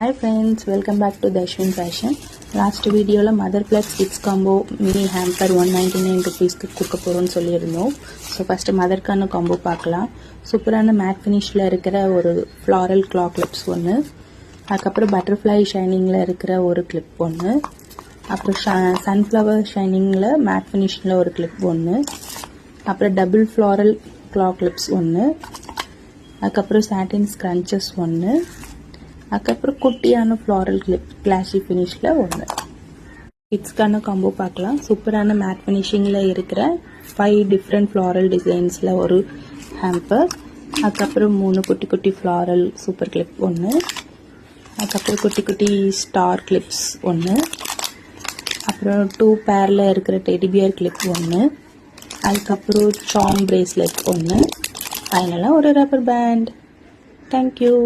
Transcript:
Hi friends, welcome back to Dashwin Fashion. Last video la Motherplex Kids Combo Mini Hamper 199 rupees க்கு கொடுக்க போறோம்னு சொல்லியிருந்தோம். So first மதர்க்கான combo பார்க்கலாம். சூப்பரான mat ஃபினிஷ்ல இருக்கிற ஒரு ஃப்ளாரல் கிளா கிளிப்ஸ் ஒன்று, அதுக்கப்புறம் பட்டர்ஃப்ளை ஷைனிங்ல இருக்கிற ஒரு கிளிப் ஒன்று, அப்புறம் சன்ஃப்ளவர் ஷைனிங்ல மேட் ஃபினிஷ்ல ஒரு கிளிப் ஒன்று, அப்புறம் டபுள் ஃப்ளாரல் கிளா கிளிப்ஸ் ஒன்று, அதுக்கப்புறம் சாட்டின் ஸ்க்ரன்ச்சஸ் ஒன்று, அதுக்கப்புறம் குட்டியான ஃப்ளாரல் கிளிப் கிளாஷி ஃபினிஷில் ஒன்று. கிட்ஸ்க்கான காம்போ பார்க்கலாம். சூப்பரான மேட் ஃபினிஷிங்கில் இருக்கிற 5 டிஃப்ரெண்ட் ஃப்ளாரல் டிசைன்ஸில் ஒரு ஹேம்பர், அதுக்கப்புறம் 3 குட்டி குட்டி ஃப்ளாரல் சூப்பர் கிளிப் ஒன்று, அதுக்கப்புறம் குட்டி குட்டி ஸ்டார் கிளிப்ஸ் ஒன்று, அப்புறம் 2 பேரில் இருக்கிற டெடிபியர் கிளிப் ஒன்று, அதுக்கப்புறம் சாம் பிரேஸ்லெட் ஒன்று, ஃபைனலாக ஒரு ரப்பர் பேண்ட். தேங்க்யூ.